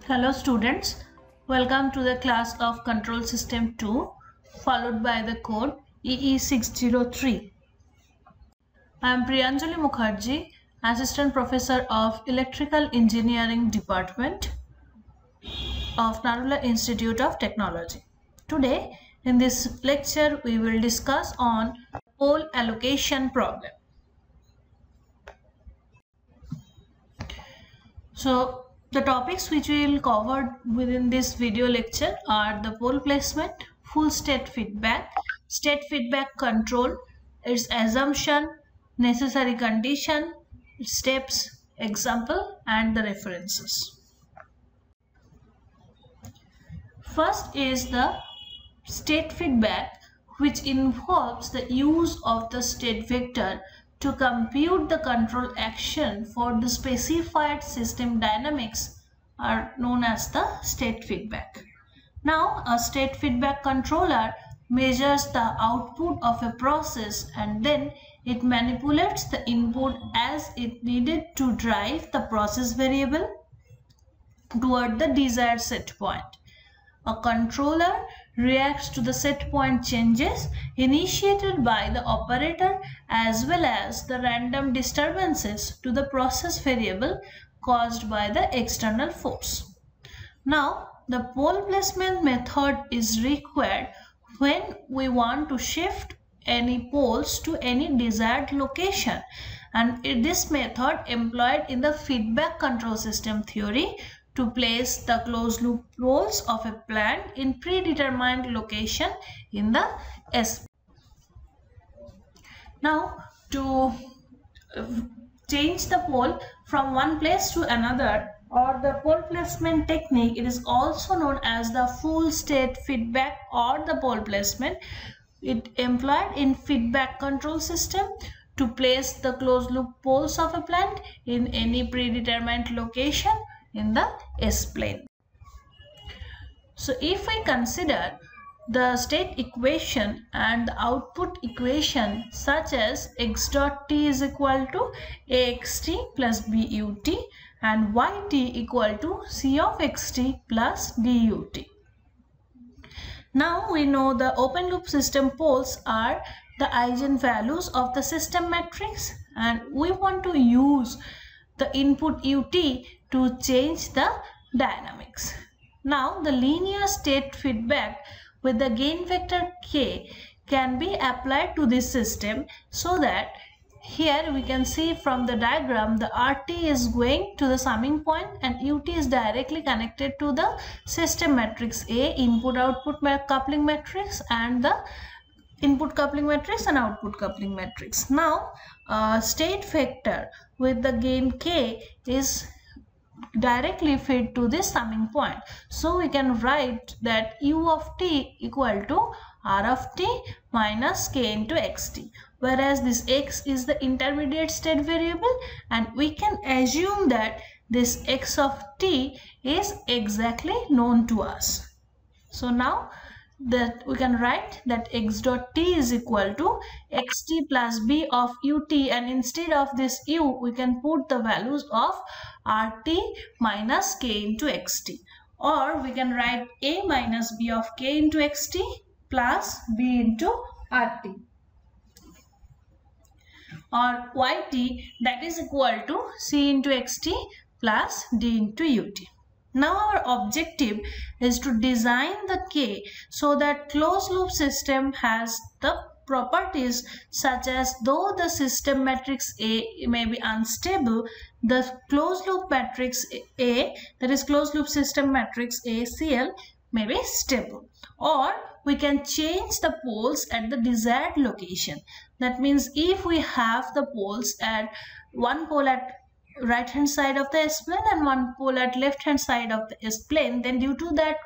Hello students, welcome to the class of Control System 2 followed by the code EE603. I am Priyanjali Mukherjee, Assistant Professor of Electrical Engineering Department of Narula Institute of Technology. Today in this lecture we will discuss on pole allocation problem. So the topics which we will cover within this video lecture are the pole placement, full state feedback control, its assumption, necessary condition, steps, example and the references. First is the state feedback, which involves the use of the state vector to compute the control action for the specified system dynamics are known as the state feedback. Now, a state feedback controller measures the output of a process and then it manipulates the input as it needed to drive the process variable toward the desired set point. A controller reacts to the set point changes initiated by the operator as well as the random disturbances to the process variable caused by the external force. Now, the pole placement method is required when we want to shift any poles to any desired location, and this method employed in the feedback control system theory to place the closed loop poles of a plant in predetermined location in the S. Now, to change the pole from one place to another, or the pole placement technique, it is also known as the full state feedback or the pole placement. It employed in feedback control system to place the closed loop poles of a plant in any predetermined location in the S-plane. So if we consider the state equation and the output equation such as x dot t is equal to axt plus but and yt equal to c of xt plus dut. Now we know the open loop system poles are the eigenvalues of the system matrix, and we want to use the input ut to change the dynamics. Now the linear state feedback with the gain vector k can be applied to this system, so that here we can see from the diagram the RT is going to the summing point and UT is directly connected to the system matrix A, input output coupling matrix, and the input coupling matrix and output coupling matrix. Now state vector with the gain k is directly fed to this summing point, so we can write that u of t equal to r of t minus k into xt, whereas this x is the intermediate state variable and we can assume that this x of t is exactly known to us. So now that we can write that x dot t is equal to xt plus b of ut, and instead of this u we can put the values of rt minus k into xt, or we can write a minus b of k into xt plus b into rt, or yt that is equal to c into xt plus d into ut. Now our objective is to design the K so that closed loop system has the properties such as though the system matrix A may be unstable, the closed loop matrix A, that is closed loop system matrix ACL, may be stable. Or we can change the poles at the desired location. That means if we have the poles at one pole at right hand side of the S-plane and one pole at left hand side of the S-plane, then due to that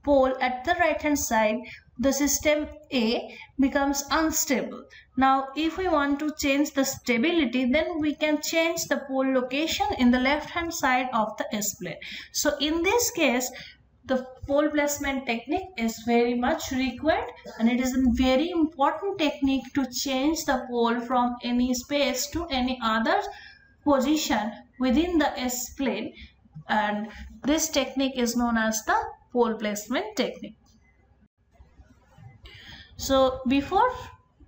pole at the right hand side, the system A becomes unstable. Now if we want to change the stability, then we can change the pole location in the left hand side of the S-plane. So in this case, the pole placement technique is very much required, and it is a very important technique to change the pole from any space to any other position within the S-plane, and this technique is known as the pole placement technique. So before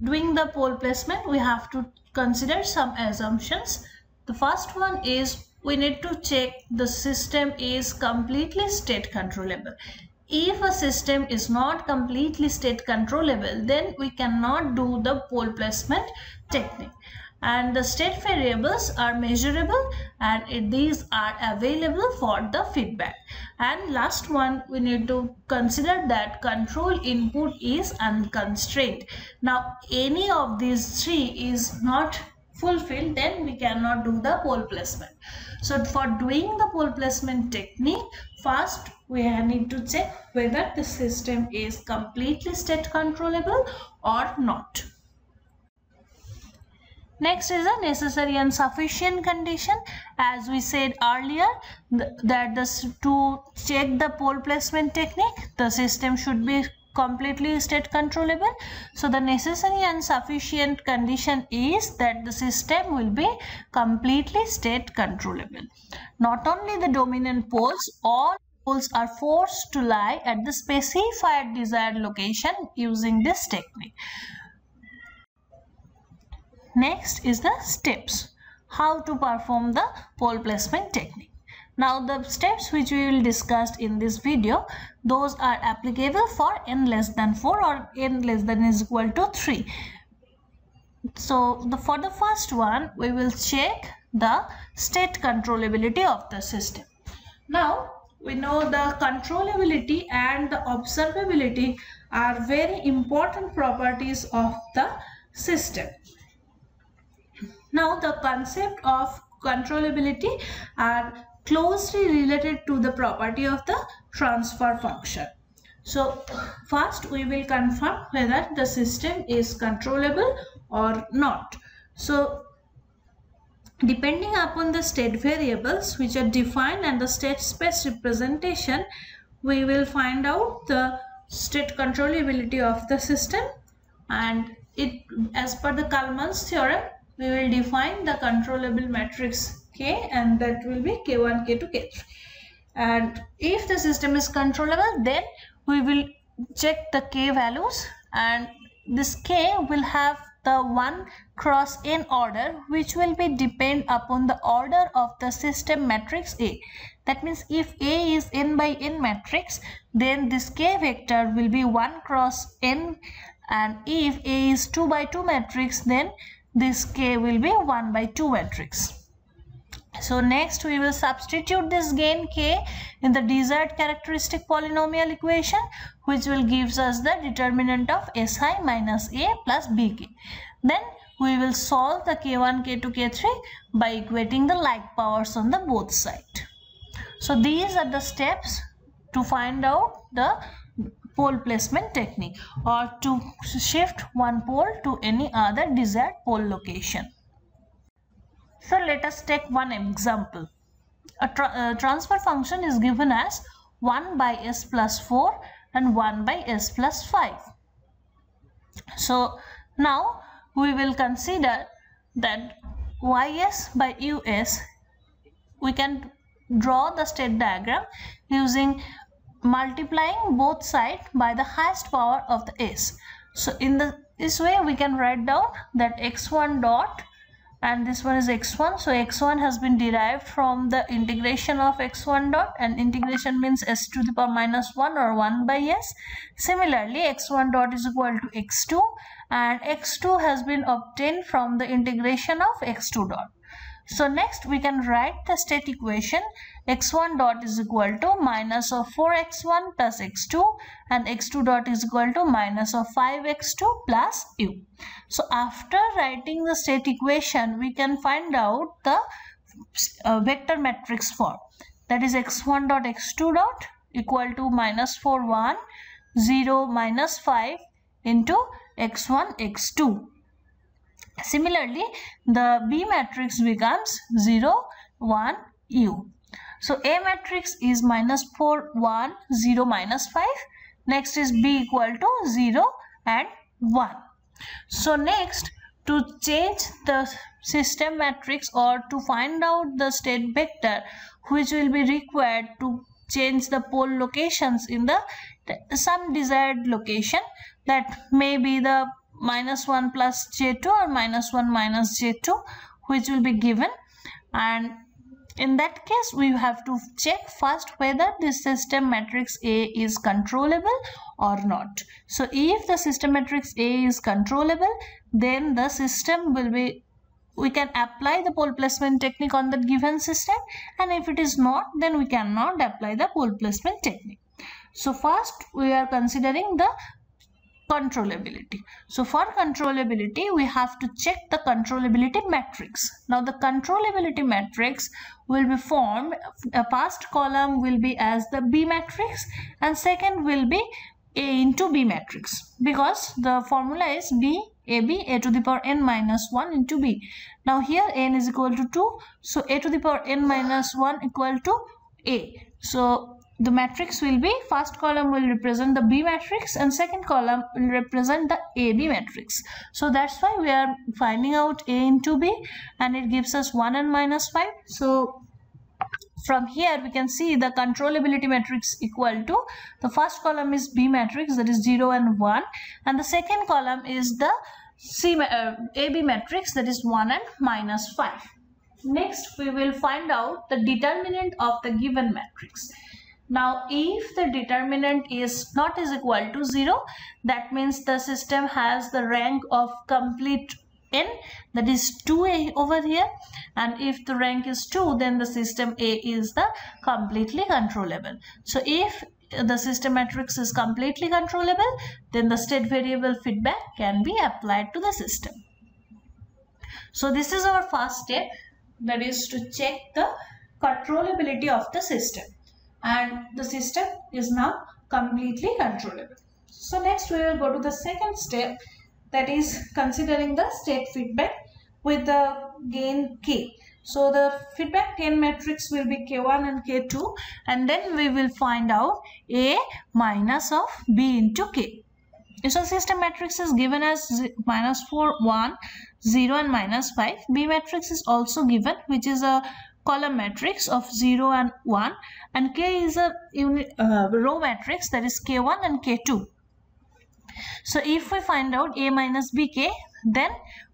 doing the pole placement, we have to consider some assumptions. The first one is we need to check the system is completely state controllable. If a system is not completely state controllable, then we cannot do the pole placement technique. And the state variables are measurable, and these are available for the feedback. And last one, we need to consider that control input is unconstrained. Now any of these three is not fulfilled, then we cannot do the pole placement. So for doing the pole placement technique, first we need to check whether the system is completely state controllable or not. Next is a necessary and sufficient condition. As we said earlier, that to check the pole placement technique, the system should be completely state controllable. So the necessary and sufficient condition is that the system will be completely state controllable. Not only the dominant poles, all poles are forced to lie at the specified desired location using this technique. Next is the steps, how to perform the pole placement technique. Now the steps which we will discuss in this video, those are applicable for n less than 4 or n less than is equal to 3. So for the first one, we will check the state controllability of the system. Now we know the controllability and the observability are very important properties of the system. Now the concept of controllability are closely related to the property of the transfer function. So first we will confirm whether the system is controllable or not. So depending upon the state variables which are defined and the state space representation, we will find out the state controllability of the system, and it, as per the Kalman's theorem, we will define the controllable matrix K, and that will be K1, K2, K3. And if the system is controllable, then we will check the K values, and this K will have the 1 cross n order, which will be depend upon the order of the system matrix A. That means if A is n by n matrix, then this K vector will be 1 cross n, and if A is 2 by 2 matrix, then this K will be 1 by 2 matrix. So next we will substitute this gain K in the desired characteristic polynomial equation, which will gives us the determinant of Si minus A plus Bk. Then we will solve the K1, K2, K3 by equating the like powers on the both sides. So these are the steps to find out the pole placement technique, or to shift one pole to any other desired pole location. So let us take one example. A transfer function is given as 1 by s plus 4 and 1 by s plus 5. So now we will consider that ys by us, we can draw the state diagram using multiplying both sides by the highest power of the s. So in this way we can write down that x1 dot, and this one is x1. So x1 has been derived from the integration of x1 dot, and integration means s to the power minus 1 or 1 by s. Similarly, x1 dot is equal to x2, and x2 has been obtained from the integration of x2 dot. So next we can write the state equation x1 dot is equal to minus of 4x1 plus x2 and x2 dot is equal to minus of 5x2 plus u. So after writing the state equation, we can find out the vector matrix form. That is x1 dot x2 dot equal to minus 4 1 0 minus 5 into x1 x2. Similarly, the B matrix becomes 0 1 u. So A matrix is minus 4 1 0 minus 5. Next is B equal to 0 and 1. So next, to change the system matrix or to find out the state vector which will be required to change the pole locations in the some desired location, that may be the minus 1 plus j2 or minus 1 minus j2, which will be given. And in that case, we have to check first whether this system matrix A is controllable or not. So if the system matrix A is controllable, then the system will be, we can apply the pole placement technique on the given system, and if it is not, then we cannot apply the pole placement technique. So first we are considering the controllability. So for controllability, we have to check the controllability matrix. Now the controllability matrix will be formed, a first column will be as the B matrix and second will be A into B matrix, because the formula is AB A to the power n minus 1 into B. Now here n is equal to 2, so A to the power n minus 1 equal to A. So the matrix will be, first column will represent the B matrix and second column will represent the AB matrix. So that's why we are finding out A into B, and it gives us 1 and minus 5. So from here we can see the controllability matrix equal to, the first column is B matrix, that is 0 and 1, and the second column is the AB matrix, that is 1 and minus 5. Next we will find out the determinant of the given matrix. Now if the determinant is not is equal to 0, that means the system has the rank of complete n, that is 2A over here, and if the rank is 2, then the system A is the completely controllable. So if the system matrix is completely controllable, then the state variable feedback can be applied to the system. So this is our first step, that is to check the controllability of the system, and the system is now completely controllable. So next we will go to the second step, that is considering the state feedback with the gain k. So the feedback gain matrix will be k1 and k2, and then we will find out A minus of B into k. So system matrix is given as minus 4 1 0 and minus 5. B matrix is also given, which is a column matrix of 0 and 1, and K is a row matrix, that is K1 and K2. So if we find out A minus BK, then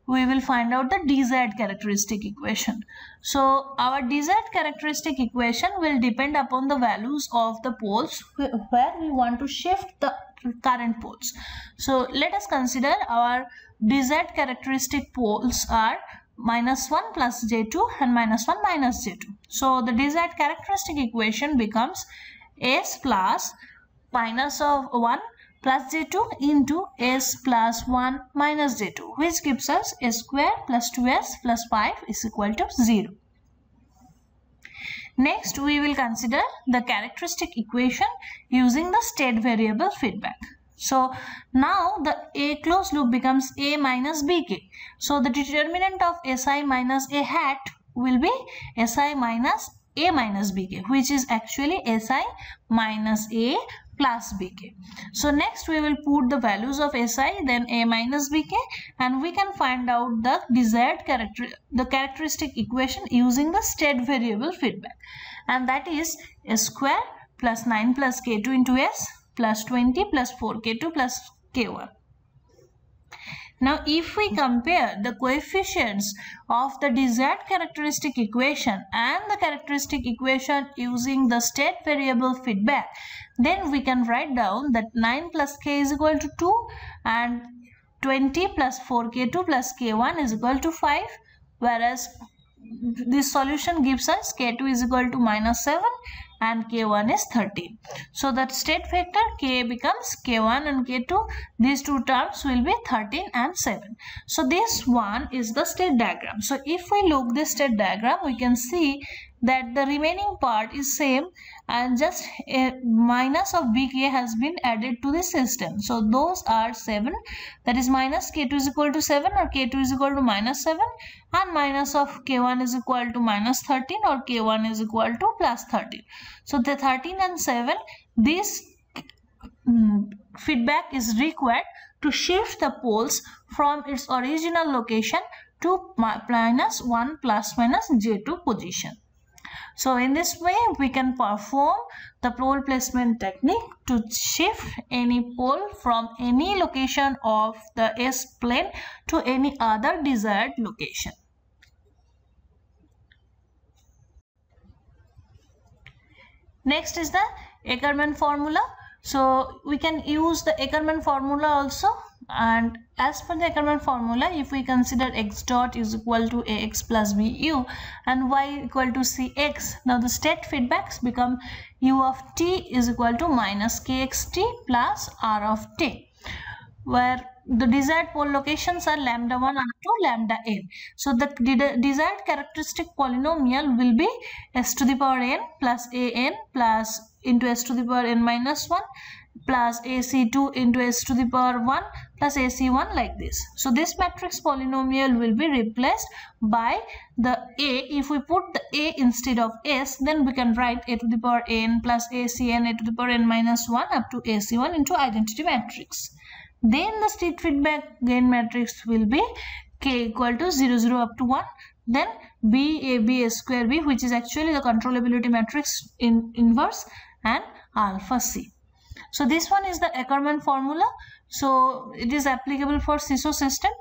we will find out the desired characteristic equation. So our desired characteristic equation will depend upon the values of the poles where we want to shift the current poles. So let us consider our desired characteristic poles are minus 1 plus j2 and minus 1 minus j2. So the desired characteristic equation becomes s plus minus of 1 plus j2 into s plus 1 minus j2, which gives us s square plus 2s plus 5 is equal to 0. Next we will consider the characteristic equation using the state variable feedback. So now the A closed loop becomes A minus BK. So the determinant of SI minus A hat will be SI minus A minus BK, which is actually SI minus A plus BK. So next we will put the values of SI, then A minus BK, and we can find out the desired characteristic equation using the state variable feedback, and that is S square plus 9 plus K2 into S plus 20 plus 4K2 plus K1. Now if we compare the coefficients of the desired characteristic equation and the characteristic equation using the state variable feedback, then we can write down that 9 plus K is equal to 2 and 20 plus 4K2 plus K1 is equal to 5, whereas this solution gives us K2 is equal to -7 and K1 is 13. So that state vector K becomes K1 and K2. These two terms will be 13 and 7. So this one is the state diagram. So if we look this state diagram, we can see that the remaining part is same and just a minus of Bk has been added to the system. So those are 7, that is minus K2 is equal to 7 or K2 is equal to -7, and minus of K1 is equal to -13 or K1 is equal to +13. So the 13 and 7, this feedback is required to shift the poles from its original location to -1 ± J2 position. So in this way we can perform the pole placement technique to shift any pole from any location of the S plane to any other desired location. Next is the Ackermann formula. So we can use the Ackermann formula also, and as per the Ackermann formula, if we consider x dot is equal to ax plus bu and y equal to cx, now the state feedbacks become u of t is equal to minus kxt plus r of t, where the desired pole locations are lambda 1 up to lambda n. So the desired characteristic polynomial will be s to the power n plus an plus into s to the power n minus 1 plus ac2 into s to the power 1 plus ac1, like this. So this matrix polynomial will be replaced by the a. If we put the a instead of s, then we can write a to the power n plus acn a to the power n minus 1 up to ac1 into identity matrix. Then the state feedback gain matrix will be k equal to 0 0 up to 1, then b a b a square b, which is actually the controllability matrix in inverse, and alpha c. So this one is the Ackermann formula. So it is applicable for SISO system,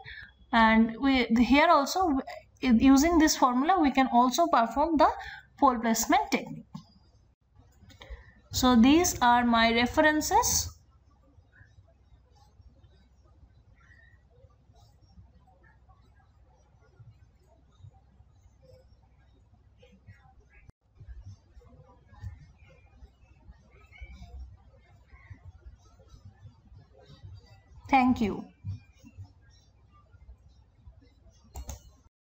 and here also using this formula we can also perform the pole placement technique. So these are my references. Thank you.